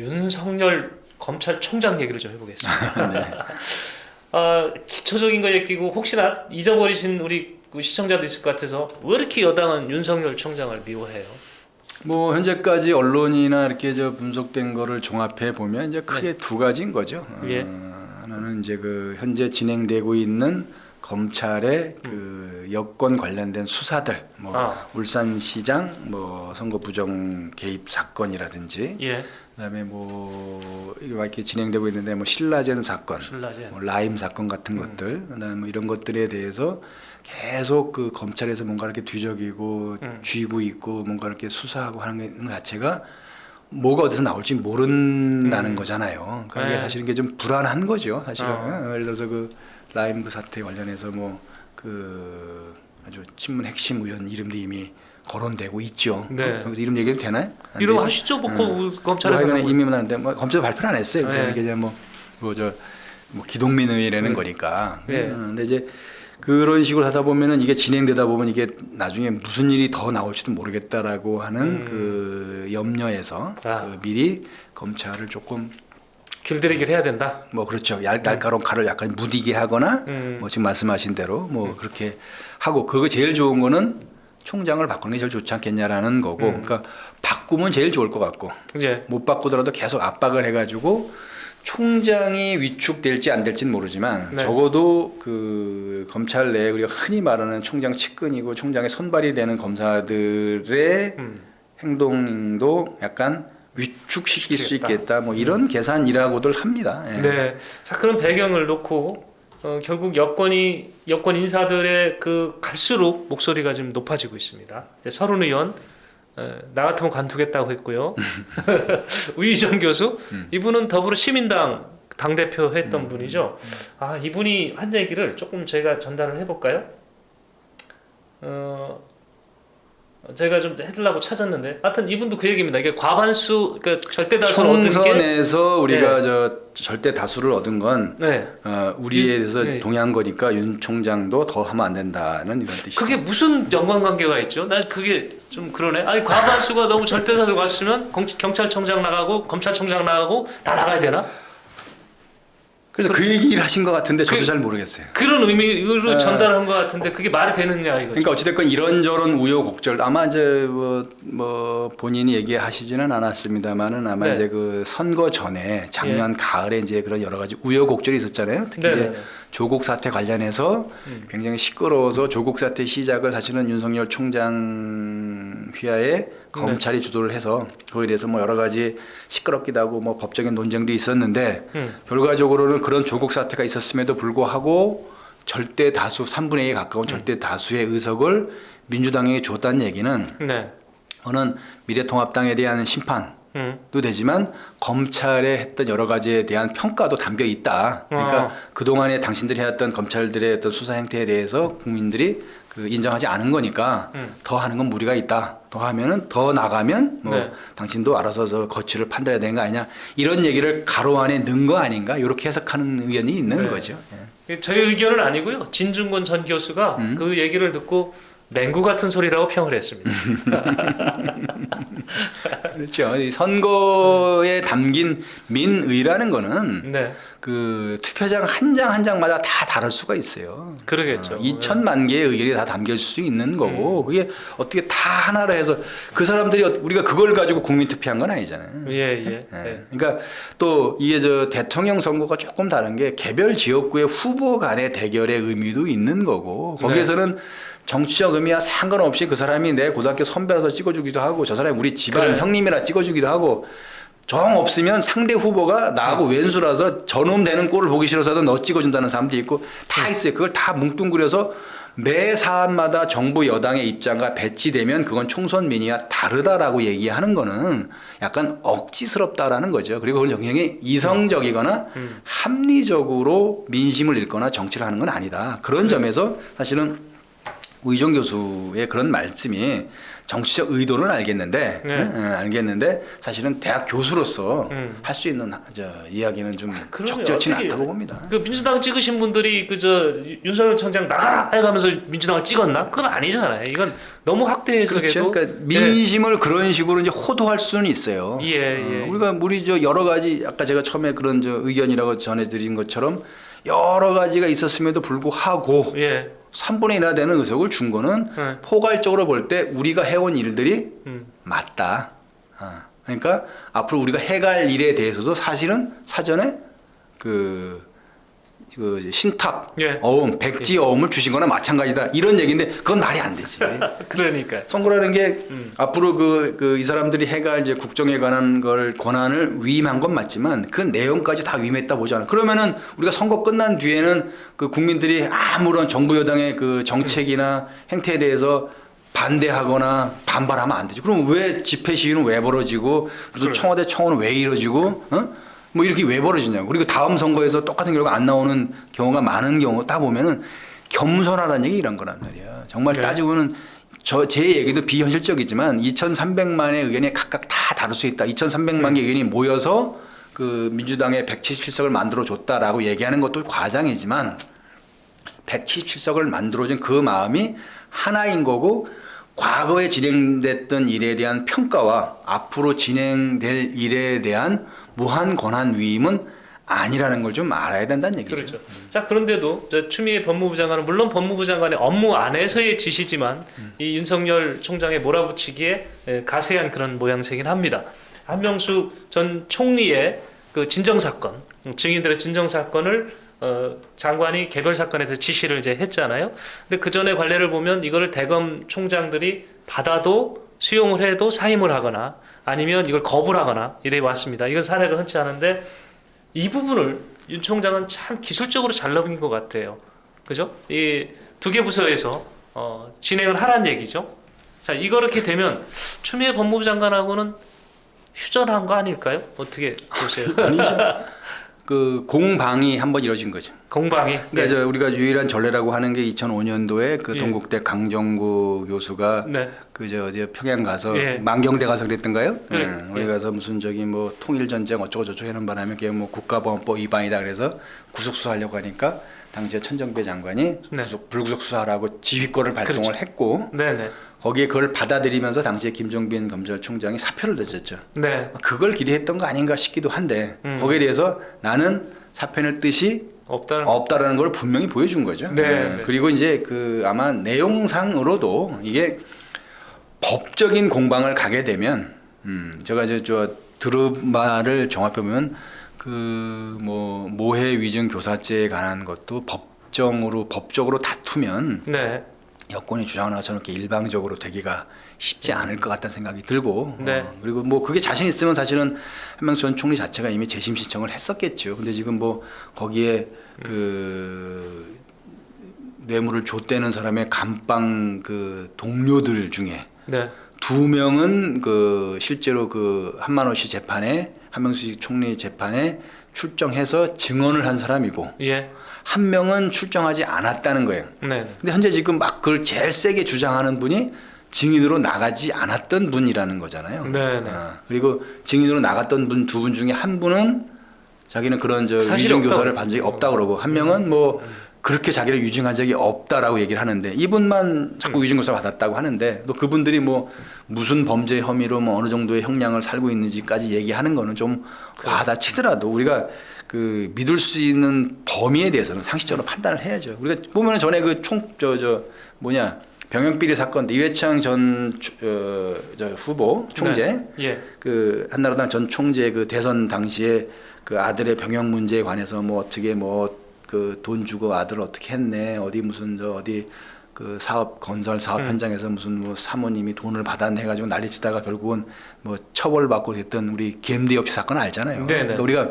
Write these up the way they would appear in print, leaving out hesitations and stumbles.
윤석열 검찰총장 얘기를 좀 해보겠습니다. 네. 기초적인 거 얘기고 혹시나 잊어버리신 우리 그 시청자도 있을 것 같아서 왜 이렇게 여당은 윤석열 총장을 미워해요? 뭐 현재까지 언론이나 이렇게 분석된 거를 종합해 보면 이제 크게 네. 두 가지인 거죠. 예. 하나는 이제 그 현재 진행되고 있는 검찰의 그 여권 관련된 수사들, 뭐 울산시장 뭐 선거 부정 개입 사건이라든지, 예. 그다음에 뭐 이렇게 진행되고 있는데 뭐 신라젠 사건, 뭐 라임 사건 같은 것들, 그다음에 뭐 이런 것들에 대해서 계속 그 검찰에서 뭔가 이렇게 뒤적이고 쥐고 있고 뭔가 이렇게 수사하고 하는 것 자체가 뭐가 어디서 나올지 모른다는 거잖아요. 그러니까 이게 사실 이게 좀 불안한 거죠. 사실은 예를 들어서 그 라임 그 사태 관련해서 뭐 그 아주 친문 핵심 의원 이름도 이미 거론되고 있죠. 네. 여기서 이름 얘기해도 되나요? 이름 하시죠. 뭐 검찰에서 뭐 이미 하는데 뭐 검찰 발표는 안 했어요. 네. 이게 이제 뭐 기동민 의회라는 거니까. 네. 근데 이제 그런 식으로 하다 보면은 이게 진행되다 보면 이게 나중에 무슨 일이 더 나올지도 모르겠다라고 하는 그 염려에서 그 미리 검찰을 조금 길들이기를 해야 된다. 뭐 그렇죠. 날카로운 칼을 약간 무디게 하거나 뭐 지금 말씀하신 대로 뭐 그렇게 하고 그거 제일 좋은 거는 총장을 바꾸는 게 제일 좋지 않겠냐라는 거고 그러니까 바꾸면 제일 좋을 것 같고 못 바꾸더라도 계속 압박을 해가지고 총장이 위축될지 안 될지는 모르지만 적어도 그 검찰 내에 우리가 흔히 말하는 총장 측근이고 총장의 손발이 되는 검사들의 행동도 약간 위축시킬 수 있겠다. 뭐 이런 계산이라고들 합니다. 예. 네. 자, 그런 배경을 놓고 결국 여권 인사들의 그 갈수록 목소리가 지금 높아지고 있습니다. 서른 의원 나 같으면 관두겠다고 했고요. 우희정 교수 이분은 더불어 시민당 당대표 했던 분이죠. 이분이 한 얘기를 조금 제가 전달을 해볼까요? 제가 좀 해달라고 찾았는데, 하여튼 이분도 그 얘기입니다. 이게 과반수, 그러니까 절대 다수를 얻은 게 총선에서 우리가 절대 다수를 얻은 건 우리에 대해서 동의한 거니까 윤 총장도 더 하면 안 된다는 이런 뜻이죠. 그게 무슨 연관관계가 있죠? 난 그게 좀 그러네. 아니 과반수가 너무 절대 다수를 갔으면 경찰청장 나가고 검찰총장 나가고 다 나가야 되나? 그래서 그 얘기를 하신 것 같은데 저도 잘 모르겠어요. 그런 의미로 전달한 것 같은데 그게 말이 되느냐 이거죠. 그러니까 어찌됐건 이런저런 우여곡절 아마 이제 뭐 본인이 얘기하시지는 않았습니다만은 아마 이제 그 선거 전에 작년 가을에 이제 그런 여러 가지 우여곡절이 있었잖아요. 특히 이제 조국 사태 관련해서 굉장히 시끄러워서 조국 사태 시작을 사실은 윤석열 총장 휘하에 검찰이 주도를 해서 그거에 대해서 뭐 여러 가지 시끄럽기도 하고 뭐 법적인 논쟁도 있었는데 결과적으로는 그런 조국 사태가 있었음에도 불구하고 절대 다수 3분의 2에 가까운 절대 다수의 의석을 민주당에게 줬다는 얘기는 저는 미래통합당에 대한 심판도 되지만 검찰에 했던 여러 가지에 대한 평가도 담겨 있다. 그러니까 그동안에 당신들이 해왔던 검찰들의 어떤 수사 행태에 대해서 국민들이 그 인정하지 않은 거니까 더 하는 건 무리가 있다. 더 하면은 더 나가면 뭐 당신도 알아서 저 거취를 판단해야 되는 거 아니냐. 이런 얘기를 가로 안에 넣은 거 아닌가. 이렇게 해석하는 의견이 있는 거죠. 저희 의견은 아니고요. 진중권 전 교수가 그 얘기를 듣고 맹구 같은 소리라고 평을 했습니다. 그렇죠. 이 선거에 담긴 민의라는 거는 그 투표장 한 장 한 장마다 다 다를 수가 있어요. 그러겠죠. 2천만 개의 의견이 다 담겨질 수 있는 거고 그게 어떻게 다 하나로 해서 그 사람들이 우리가 그걸 가지고 국민 투표한 건 아니잖아요. 그러니까 또 이게 대통령 선거가 조금 다른 게 개별 지역구의 후보 간의 대결의 의미도 있는 거고 거기에서는 정치적 의미와 상관없이 그 사람이 내 고등학교 선배라서 찍어주기도 하고 저 사람이 우리 집안 형님이라 찍어주기도 하고 정 없으면 상대 후보가 나하고 왼수라서 저놈 되는 꼴을 보기 싫어서도 너 찍어준다는 사람도 있고 다 있어요. 그걸 다 뭉뚱그려서 매 사안마다 정부 여당의 입장과 배치되면 그건 총선 민의와 다르다라고 얘기하는 거는 약간 억지스럽다라는 거죠. 그리고 그건 굉장히 이성적이거나 합리적으로 민심을 읽거나 정치를 하는 건 아니다. 그런 점에서 사실은 우희정 교수의 그런 말씀이 정치적 의도는 알겠는데, 네. 알겠는데 사실은 대학 교수로서 할 수 있는 이야기는 좀 그러면 적절치는 어떻게 않다고 봅니다. 그 민주당 찍으신 분들이 그저 윤석열 총장 나가라 해가면서 민주당을 찍었나? 그건 아니잖아요. 이건 너무 확대 해석해도. 그렇죠. 그러니까 민심을 그런 식으로 이제 호도할 수는 있어요. 예. 우리 저 여러 가지 아까 제가 처음에 그런 저 의견이라고 전해드린 것처럼 여러 가지가 있었음에도 불구하고 예. 3분의 1이나 되는 의석을 준 거는 네. 포괄적으로 볼 때 우리가 해온 일들이 맞다. 그러니까 앞으로 우리가 해갈 일에 대해서도 사실은 사전에 그 신탁, 예. 어음, 백지 어음을 주신 거나 마찬가지다. 이런 얘기인데 그건 말이 안 되지. 그러니까. 선거라는 게 앞으로 이 사람들이 해갈 이제 국정에 관한 걸 권한을 위임한 건 맞지만 그 내용까지 다 위임했다 보잖아. 그러면은 우리가 선거 끝난 뒤에는 그 국민들이 아무런 정부 여당의 그 정책이나 행태에 대해서 반대하거나 반발하면 안 되지. 그럼 왜 집회 시위는 왜 벌어지고 무슨 청와대 청원은 왜 이루어지고 뭐 이렇게 왜 벌어지냐고. 그리고 다음 선거에서 똑같은 결과가 안 나오는 경우가 많은 경우 딱 보면은 겸손하라는 얘기 이런 거란 말이야. 정말 네. 따지고는 제 얘기도 비현실적이지만 2,300만의 의견이 각각 다 다를 수 있다. 2,300만 개의 의견이 모여서 그 민주당의 177석을 만들어 줬다라고 얘기하는 것도 과장이지만 177석을 만들어준 그 마음이 하나인 거고 과거에 진행됐던 일에 대한 평가와 앞으로 진행될 일에 대한 무한 권한 위임은 아니라는 걸 좀 알아야 된다는 얘기죠. 그렇죠. 자, 그런데도 추미애 법무부 장관은 물론 법무부 장관의 업무 안에서의 지시지만 이 윤석열 총장의 몰아붙이기에 가세한 그런 모양새긴 합니다. 한명수 전 총리의 그 진정 사건, 증인들의 진정 사건을 장관이 개별 사건에 대해서 지시를 이제 했잖아요. 근데 그 전에 관례를 보면 이거를 대검 총장들이 받아도 수용을 해도 사임을 하거나 아니면 이걸 거부를 하거나 이래 왔습니다. 이건 사례가 흔치 않은데 이 부분을 윤 총장은 참 기술적으로 잘 넘긴 것 같아요. 그죠? 이 두 개 부서에서 진행을 하란 얘기죠. 자, 이렇게 되면 추미애 법무부 장관하고는 휴전한 거 아닐까요? 어떻게 보세요? 아니죠. 그 공방이 한번 이뤄진 거죠. 공방이. 그러니까 우리가 유일한 전례라고 하는 게 2005년도에 그 예. 동국대 강정구 교수가 네. 어디 평양 가서 예. 만경대 가서 그랬던가요? 그래. 거기 예. 가서 무슨 뭐 통일 전쟁 어쩌고 저쩌고 하는 바람에 그게 뭐 국가보안법 위반이다 그래서 구속 수사하려고 하니까 당시에 천정배 장관이 네. 불구속 수사하라고 지휘권을 발동을 그렇죠. 했고 네네. 거기에 그걸 받아들이면서 당시에 김종빈 검찰총장이 사표를 내줬죠. 네. 그걸 기대했던 거 아닌가 싶기도 한데 거기에 대해서 나는 사표 낼 뜻이 없다라는 걸 분명히 보여준 거죠. 네. 그리고 이제 아마 내용상으로도 이게 법적인 공방을 가게 되면 제가 저 들은 말을 종합해 보면 뭐 모해 위증 교사죄에 관한 것도 법적으로 다투면 네. 여권이 주장하는 것처럼 이렇게 일방적으로 되기가 쉽지 않을 것 같다는 생각이 들고 네. 그리고 뭐 그게 자신 있으면 사실은 한명수 전 총리 자체가 이미 재심 신청을 했었겠죠. 근데 지금 뭐 거기에 그 뇌물을 줬대는 사람의 감방 그 동료들 중에 네. 2명은 실제로 한만호 씨 재판에 한명수 총리 재판에 출정해서 증언을 한 사람이고 예. 한 명은 출정하지 않았다는 거예요. 네. 근데 현재 지금 막 그걸 제일 세게 주장하는 분이 증인으로 나가지 않았던 분이라는 거잖아요. 네. 그리고 증인으로 나갔던 분 2분 중에 한 분은 자기는 그런 사실이 위증 교사를 없다고. 받은 적이 없다 그러고 한 명은 뭐 그렇게 자기를 위증한 적이 없다라고 얘기를 하는데 이분만 자꾸 위증 교사 받았다고 하는데 또 그분들이 뭐 무슨 범죄 혐의로 뭐 어느 정도의 형량을 살고 있는지까지 얘기하는 거는 좀 과하다 치더라도 우리가 믿을 수 있는 범위에 대해서는 상식적으로 판단을 해야죠. 우리가 보면은 전에 병역비리 사건 이회창 전 후보 총재 네. 예. 한나라당 전 총재 대선 당시에 아들의 병역 문제에 관해서 뭐 어떻게 돈 주고 아들을 어떻게 했네 어디 무슨 어디 사업 건설 사업 현장에서 무슨 뭐 사모님이 돈을 받았네 해가지고 난리치다가 결국은 뭐 처벌받고 됐던 우리 GMD 사건 알잖아요. 그러니까 우리가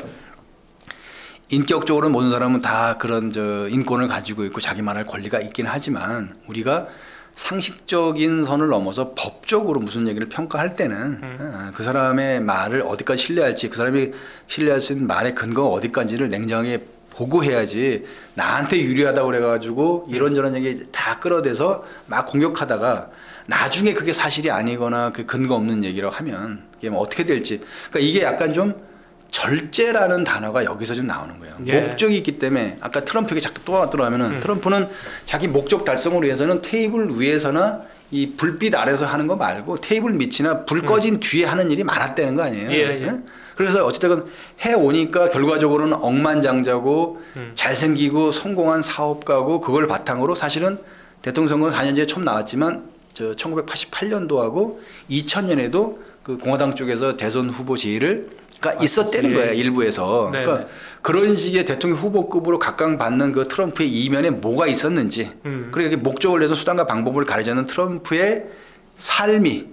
인격적으로 모든 사람은 다 그런 인권을 가지고 있고 자기 말할 권리가 있긴 하지만 우리가 상식적인 선을 넘어서 법적으로 무슨 얘기를 평가할 때는 그 사람의 말을 어디까지 신뢰할지 그 사람이 신뢰할 수 있는 말의 근거가 어디까지를 냉정하게 보고해야지 나한테 유리하다고 그래가지고 이런저런 얘기 다 끌어대서 막 공격하다가 나중에 그게 사실이 아니거나 그 근거 없는 얘기라고 하면 이게 뭐 어떻게 될지. 그러니까 이게 약간 좀 절제라는 단어가 여기서 좀 나오는 거예요. 예. 목적이 있기 때문에 아까 트럼프에게 자꾸 또 들어가면은 트럼프는 자기 목적 달성을 위해서는 테이블 위에서나 이 불빛 아래서 하는 거 말고 테이블 밑이나 불 꺼진 뒤에 하는 일이 많았다는 거 아니에요. 예, 예. 예? 그래서 어쨌든 해오니까 결과적으로는 억만장자고 잘생기고 성공한 사업가고 그걸 바탕으로 사실은 대통령 선거는 4년째 처음 나왔지만 저 1988년도하고 2000년에도 그 공화당 쪽에서 대선 후보 제의가 있었다는 예. 거예요. 일부에서. 네네. 그러니까 그런 식의 대통령 후보급으로 각광받는 그 트럼프의 이면에 뭐가 있었는지 그리고 목적을 내서 수단과 방법을 가리자는 트럼프의 삶이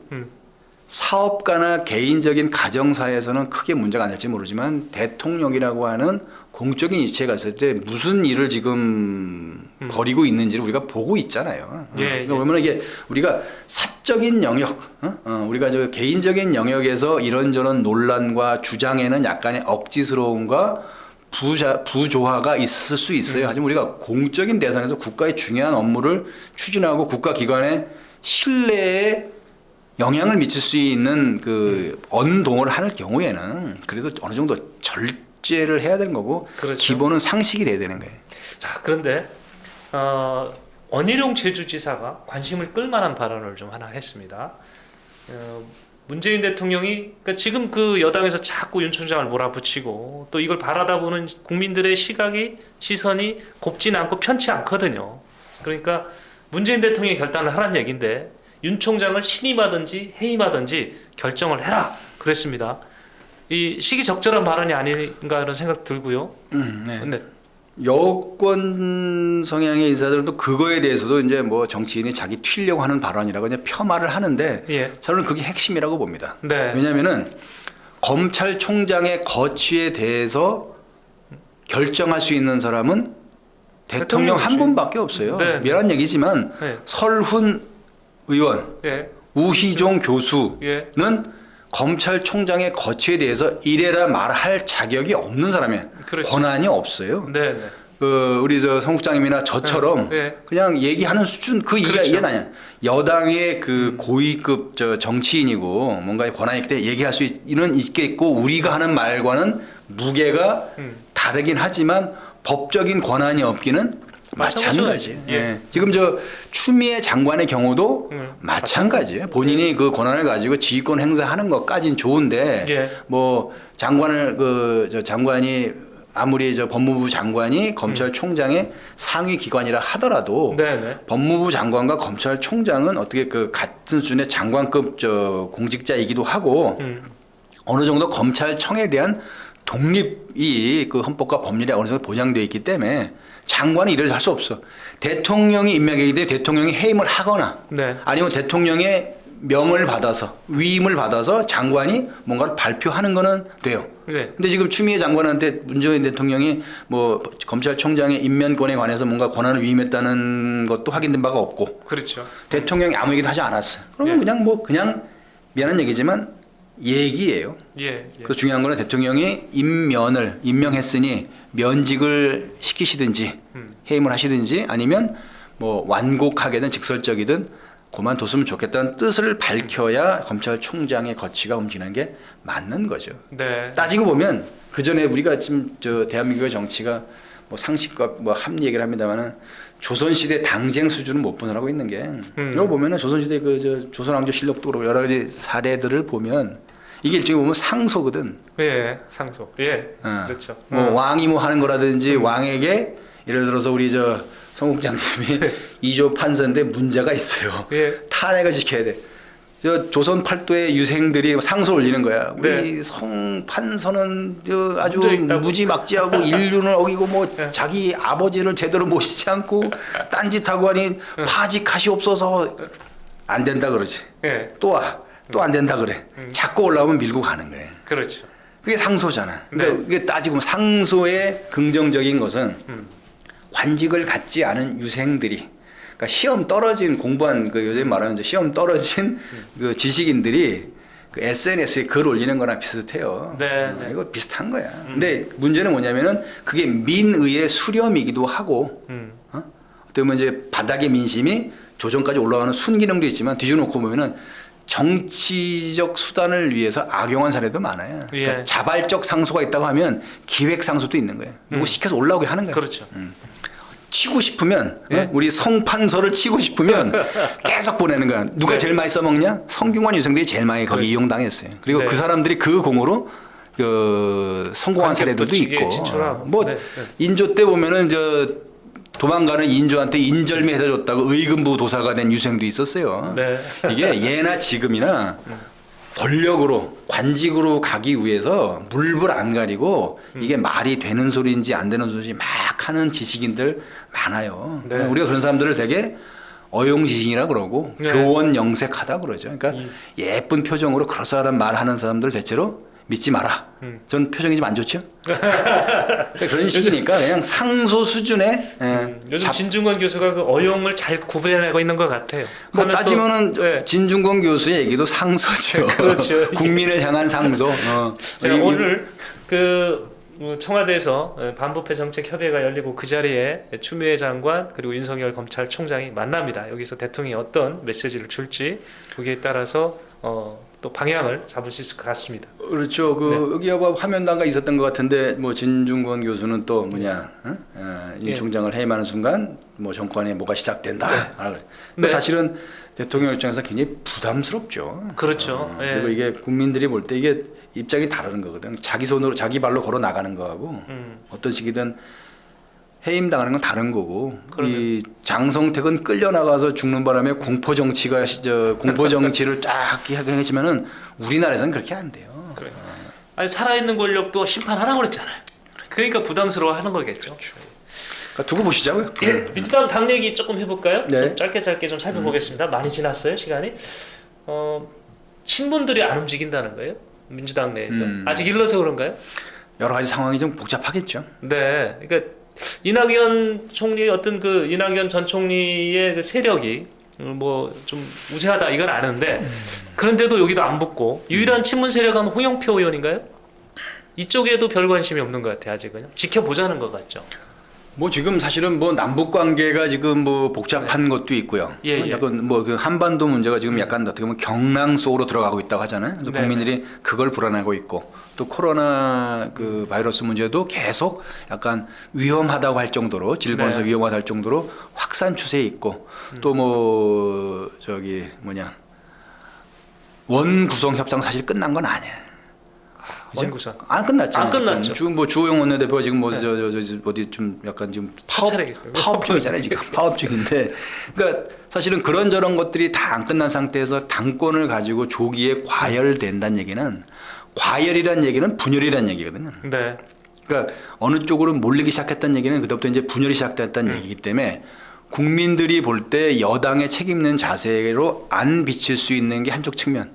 사업가나 개인적인 가정사에서는 크게 문제가 안 될지 모르지만 대통령이라고 하는 공적인 이체가 있을 때 무슨 일을 지금 벌이고 있는지를 우리가 보고 있잖아요. 예, 그러니까 보면 이게 우리가 사적인 영역, 우리가 저 개인적인 영역에서 이런저런 논란과 주장에는 약간의 억지스러움과 부조화가 있을 수 있어요. 하지만 우리가 공적인 대상에서 국가의 중요한 업무를 추진하고 국가기관의 신뢰에 영향을 미칠 수 있는 그 언동을 하는 경우에는 그래도 어느 정도 절제를 해야 되는 거고 그렇죠. 기본은 상식이 돼야 되는 거예요. 자, 그런데 원희룡 제주지사가 관심을 끌만한 발언을 좀 하나 했습니다. 문재인 대통령이 그러니까 지금 그 여당에서 자꾸 윤 총장을 몰아붙이고 또 이걸 바라다 보는 국민들의 시선이 곱진 않고 편치 않거든요. 그러니까 문재인 대통령이 결단을 하라는 얘기인데 윤 총장을 신임하든지 해임하든지 결정을 해라 그랬습니다. 이 시기적절한 발언이 아닌가 이런 생각 들고요. 네. 근데 여권 성향의 인사들은 또 그거에 대해서도 이제 뭐 정치인이 자기 튀려고 하는 발언이라고 이제 폄하를 하는데 예. 저는 그게 핵심이라고 봅니다. 네. 왜냐하면은 검찰총장의 거취에 대해서 결정할 수 있는 사람은 대통령 한 분밖에 없어요. 네. 미안한 얘기지만 네. 설훈 의원, 예. 우희종 교수는 예. 검찰총장의 거취에 대해서 이래라 말할 자격이 없는 사람이에요. 그렇죠. 권한이 없어요. 네, 네. 우리 저 성국장님이나 저처럼 네. 그냥 얘기하는 수준 그 그렇죠. 이해 아니야. 여당의 그 고위급 저 정치인이고 뭔가 권한이 있기 때문에 얘기할 수 있겠고 우리가 하는 말과는 무게가 다르긴 하지만 법적인 권한이 없기는 마찬가지. 예. 예. 지금 저 추미애 장관의 경우도 마찬가지예요. 본인이 그 권한을 가지고 지휘권 행사하는 것까진 좋은데 예. 뭐 장관을 저 장관이 아무리 저 법무부 장관이 검찰총장의 상위 기관이라 하더라도 네네. 법무부 장관과 검찰총장은 어떻게 그 같은 수준의 장관급 저 공직자이기도 하고 어느 정도 검찰청에 대한 독립이 그 헌법과 법률에 어느 정도 보장되어 있기 때문에 장관은 이래서 할 수 없어. 대통령이 임명하기 때문에 대통령이 해임을 하거나 네. 아니면 대통령의 명을 받아서 위임을 받아서 장관이 뭔가를 발표하는 거는 돼요. 네. 근데 지금 추미애 장관한테 문재인 대통령이 뭐 검찰총장의 임면권에 관해서 뭔가 권한을 위임했다는 것도 확인된 바가 없고 그렇죠. 대통령이 아무 얘기도 하지 않았어요. 그러면 예. 그냥 미안한 얘기지만 얘기예요. 예. 그래서 중요한 거는 대통령이 임명했으니 면직을 시키시든지 해임을 하시든지 아니면 뭐 완곡하게든 직설적이든 그만뒀으면 좋겠다는 뜻을 밝혀야 검찰총장의 거취가 움직이는 게 맞는 거죠. 네. 따지고 보면 그 전에 우리가 지금 저 대한민국의 정치가 뭐 상식과 뭐 합리 얘기를 합니다만은 조선시대 당쟁 수준은 못 보느라고 있는 게 이거 보면은 조선시대 그 저 조선왕조 실록도 그렇고 여러 가지 사례들을 보면 이게 일종의 보면 상소거든. 예. 상소. 예. 그렇죠. 뭐 왕이 뭐 하는 거라든지 왕에게 예를 들어서 우리 저 성국장님이 2조 판사인데 문제가 있어요. 예. 탄핵을 지켜야 돼. 저 조선 팔도의 유생들이 상소 올리는 거야. 우리 네. 성 판서는 저 아주 문제 있다고. 무지막지하고 인륜을 어기고 뭐 네. 자기 아버지를 제대로 모시지 않고 딴짓하고 하니 파직하시옵소서 안 된다 그러지. 예. 또 와. 또 안 된다 그래. 자꾸 올라오면 밀고 가는 거예요. 그렇죠. 그게 상소잖아. 네. 근데 이게 따지고 보면 상소의 긍정적인 것은 관직을 갖지 않은 유생들이, 그러니까 시험 떨어진 공부한 그 요즘 말하는 이제 시험 떨어진 그 지식인들이 그 SNS에 글 올리는 거랑 비슷해요. 네, 네. 이거 비슷한 거야. 근데 문제는 뭐냐면은 그게 민의의 수렴이기도 하고 어떻게 보면 이제 바닥의 민심이 조정까지 올라가는 순기능도 있지만 뒤져놓고 보면은 정치적 수단을 위해서 악용한 사례도 많아요. 그러니까 예. 자발적 상소가 있다고 하면 기획 상소도 있는 거예요. 누구 시켜서 올라오게 하는 거예요. 그렇죠. 치고 싶으면 예? 우리 성판서를 치고 싶으면 계속 보내는 거야. 누가 네. 제일 많이 써먹냐? 성균관 유생들이 제일 많이 거기 그렇죠. 이용당했어요. 그리고 네. 그 사람들이 그 공으로 그 성공한 관객도 사례들도 있고. 진출하고. 뭐 네, 네. 인조 때 보면은 저 도망가는 인조한테 인절미 해서 줬다고 의금부 도사가 된 유생도 있었어요. 네. 이게 예나 지금이나 권력으로 관직으로 가기 위해서 물불 안 가리고 이게 말이 되는 소리인지 안 되는 소리인지 막 하는 지식인들 많아요. 네. 우리가 그런 사람들을 되게 어용지식이라 그러고 네. 교원 영색하다 그러죠. 그러니까 예쁜 표정으로 그럴싸한 말하는 사람들 대체로 믿지 마라. 전 표정이 좀 안 좋죠. 그러니까 그런 식이니까 그냥 상소 수준의 요즘 진중권 교수가 그 어용을 잘 구별해내고 있는 것 같아요. 뭐 하면 또- 따지면은 네. 진중권 교수의 얘기도 상소죠. 그렇죠. 국민을 향한 상소. 제가 이- 오늘 그 청와대에서 반부패 정책 협의회가 열리고 그 자리에 추미애 장관 그리고 윤석열 검찰총장이 만납니다. 여기서 대통령이 어떤 메시지를 줄지 거기에 따라서 또 방향을 잡을 수 있을 것 같습니다. 그렇죠. 여기 아마 화면단가 있었던 것 같은데 뭐 진중권 교수는 또 뭐냐 이 예. 총장을 해임하는 순간 뭐 정권에 뭐가 시작된다. 근데 네. 사실은 대통령 입장에서 굉장히 부담스럽죠. 그렇죠. 예. 그리고 이게 국민들이 볼 때 이게 입장이 다른 거거든. 자기 손으로 자기 발로 걸어 나가는 거하고 어떤 식이든 해임당하는 건 다른 거고 이 장성택은 끌려나가서 죽는 바람에 공포 정치가 공포 정치를 쫙 하겠지만은 우리나라에서는 그렇게 안 돼요. 그래요. 아니 살아있는 권력도 심판하라고 그랬잖아요. 그러니까 부담스러워하는 거겠죠. 그러니까 두고 보시자고요. 예, 민주당 당 얘기 조금 해볼까요? 네. 좀 짧게 좀 살펴보겠습니다. 많이 지났어요 시간이. 친문들이 안 움직인다는 거예요? 민주당 내에서 아직 일러서 그런가요? 여러 가지 상황이 좀 복잡하겠죠. 네, 그러니까 이낙연 총리 어떤 그 이낙연 전 총리의 그 세력이 뭐 좀 우세하다 이건 아는데 그런데도 여기도 안 붙고 유일한 친문 세력하면 홍영표 의원인가요? 이쪽에도 별 관심이 없는 것 같아요 아직은. 지켜보자는 것 같죠. 뭐 지금 사실은 뭐 남북 관계가 지금 뭐 복잡한 것도 있고요. 예, 예. 약간 뭐 그 한반도 문제가 지금 약간 어떻게 보면 경랑 속으로 들어가고 있다고 하잖아요. 그래서 네, 국민들이 그걸 불안하고 있고 또 코로나 그 바이러스 문제도 계속 약간 위험하다고 할 정도로 질본에서 네. 위험하다 할 정도로 확산 추세에 있고 또 뭐 저기 뭐냐 원 구성 협상 사실 끝난 건 아니에요. 그죠? 원구성. 안 끝났죠. 안 끝났죠. 지금 뭐 주호영 원내대표가 지금 뭐 어디 좀 약간 좀 사찰이겠어요. 파업 중이잖아요 지금 파업 중인데 그러니까 사실은 그런저런 것들이 다 안 끝난 상태에서 당권을 가지고 조기에 과열된다는 얘기는 과열이란 얘기는 분열이란 얘기거든요. 네. 그러니까 어느 쪽으로 몰리기 시작했다는 얘기는 그때부터 이제 분열이 시작됐다는 얘기이기 때문에 국민들이 볼 때 여당의 책임 있는 자세로 안 비칠 수 있는 게 한쪽 측면.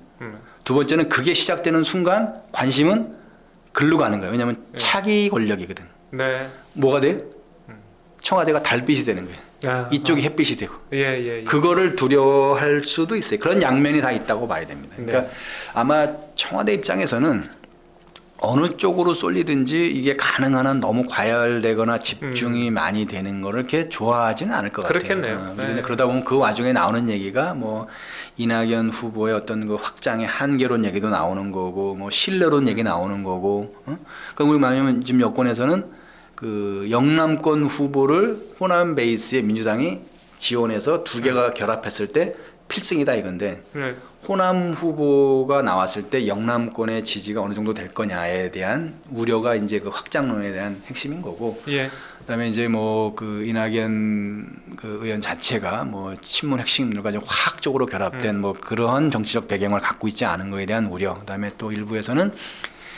두 번째는 그게 시작되는 순간 관심은 글로 가는 거예요. 왜냐하면 차기 권력이거든. 네. 뭐가 돼? 청와대가 달빛이 되는 거예요. 아, 이쪽이 햇빛이 되고. 예. 그거를 두려워할 수도 있어요. 그런 양면이 다 있다고 봐야 됩니다. 그러니까 네. 아마 청와대 입장에서는 어느 쪽으로 쏠리든지 이게 가능한 한 너무 과열되거나 집중이 많이 되는 거를 이렇게 좋아하지는 않을 것 같아요. 그렇겠네요. 네. 근데 그러다 보면 그 와중에 나오는 얘기가 뭐 이낙연 후보의 어떤 그 확장의 한계론 얘기도 나오는 거고 뭐 신뢰론 얘기 나오는 거고. 그러니까 우리 말하면 지금 여권에서는 그 영남권 후보를 호남 베이스의 민주당이 지원해서 두 개가 결합했을 때 필승이다 이건데 네. 호남 후보가 나왔을 때 영남권의 지지가 어느 정도 될 거냐에 대한 우려가 이제 그 확장론에 대한 핵심인 거고. 예. 그다음에 이제 뭐 그 이낙연 그 의원 자체가 뭐 친문 핵심들과 좀 화학적으로 결합된 뭐 그러한 정치적 배경을 갖고 있지 않은 거에 대한 우려. 그다음에 또 일부에서는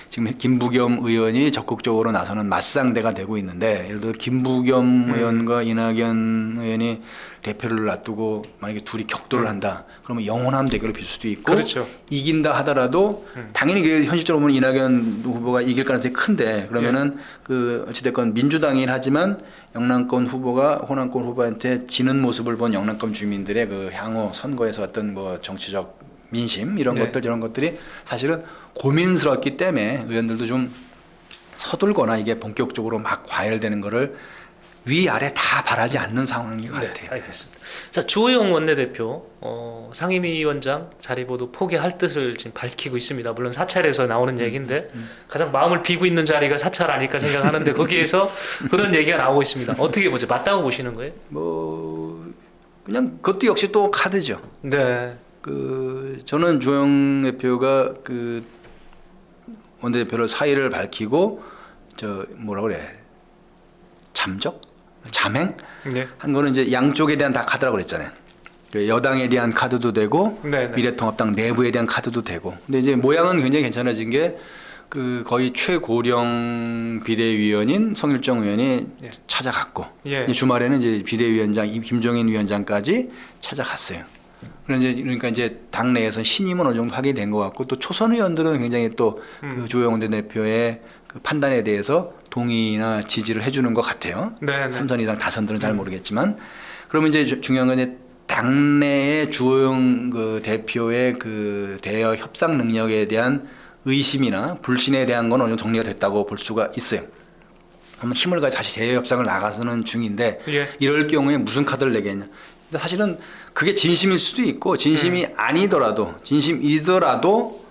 지금 김부겸 의원이 적극적으로 나서는 맞상대가 되고 있는데 예를 들어 김부겸 의원과 이낙연 의원이 대표를 놔두고 만약에 둘이 격돌을 한다 그러면 영원한 대결을 빌 수도 있고 그렇죠. 이긴다 하더라도 당연히 그 현실적으로 보면 이낙연 후보가 이길 가능성이 큰데 그러면은 그 어찌됐건 민주당이긴 하지만 영남권 후보가 호남권 후보한테 지는 모습을 본 영남권 주민들의 그 향후 선거에서 어떤 뭐 정치적 민심 이런 네. 것들 이런 것들이 사실은 고민스럽기 때문에 의원들도 좀 서둘거나 이게 본격적으로 막 과열되는 거를 위아래 다 바라지 않는 상황인 것 네, 같아요. 알겠습니다. 자, 주호영 원내대표 상임위원장 자리 모두 포기할 뜻을 지금 밝히고 있습니다. 물론 사찰에서 나오는 얘기인데 가장 마음을 비고 있는 자리가 사찰 아닐까 생각하는데 거기에서 그런 얘기가 나오고 있습니다. 어떻게 보세요? 맞다고 보시는 거예요? 뭐 그냥 그것도 역시 또 카드죠. 네, 저는 주호영 대표가 원내대표를 사의를 밝히고 뭐라 그래 잠행 네, 한 거는 이제 양쪽에 대한 다 카드라고 그랬잖아요. 여당에 대한 카드도 되고 네, 네. 미래통합당 내부에 대한 카드도 되고. 근데 이제 모양은 굉장히 괜찮아진 게 거의 최고령 비대위원인 성일정 의원이 예. 찾아갔고 예. 이제 주말에는 이제 비대위원장 김종인 위원장까지 찾아갔어요. 그러니까 이제 당내에서 신임은 어느 정도 확인이 된 것 같고 또 초선 의원들은 굉장히 또 주호영 대표의 그 판단에 대해서 동의나 지지를 해주는 것 같아요. 네, 네. 3선 이상 다선들은 잘 모르겠지만 그러면 이제 중요한 건 이제 당내의 주호영 대표의 대여 협상 능력에 대한 의심이나 불신에 대한 건 어느 정도 정리가 됐다고 볼 수가 있어요. 그러면 힘을 가지고 다시 대여 협상을 나가서는 중인데 예. 이럴 경우에 무슨 카드를 내겠냐. 근데 사실은 그게 진심일 수도 있고 진심이 아니더라도 진심이더라도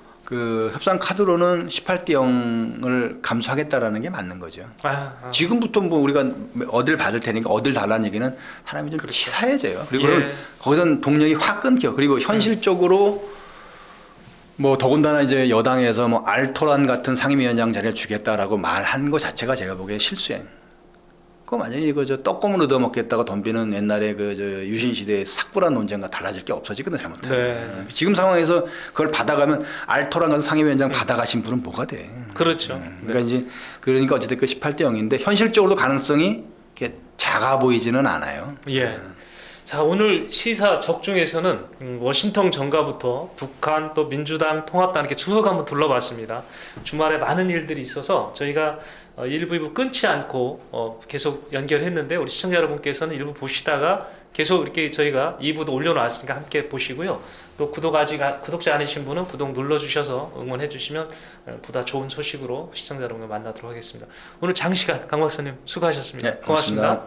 협상 카드로는 18대 0을 감수하겠다라는 게 맞는 거죠. 지금부터 뭐 우리가 어딜 받을 테니까 어딜 달라는 얘기는 사람이 좀 치사해져요. 그리고 예. 거기선 동력이 확 끊겨. 그리고 현실적으로 뭐 더군다나 이제 여당에서 뭐 알토란 같은 상임위원장 자리를 주겠다라고 말한 것 자체가 제가 보기에 실수예요. 그거 완전히 떡고물 얻어먹겠다고 덤비는 옛날에 유신 시대의 삭불한 논쟁과 달라질 게 없어지거든 잘못하면. 네. 지금 상황에서 그걸 받아가면 알토란 같은 상임위원장 받아가신 분은 뭐가 돼? 그렇죠. 그러니까 어쨌든 18대 0인데 현실적으로 가능성이 이렇게 작아 보이지는 않아요. 예. 자, 오늘 시사 적중에서는 워싱턴 정가부터 북한 또 민주당 통합당 이렇게 쭉 한번 둘러봤습니다. 주말에 많은 일들이 있어서 저희가 1부, 2부 끊지 않고 계속 연결했는데 우리 시청자 여러분께서는 1부 보시다가 계속 이렇게 저희가 2부도 올려놨으니까 함께 보시고요. 또 구독자 아니신 분은 구독 눌러주셔서 응원해 주시면 보다 좋은 소식으로 시청자 여러분을 만나도록 하겠습니다. 오늘 장시간 강 박사님 수고하셨습니다. 네, 고맙습니다.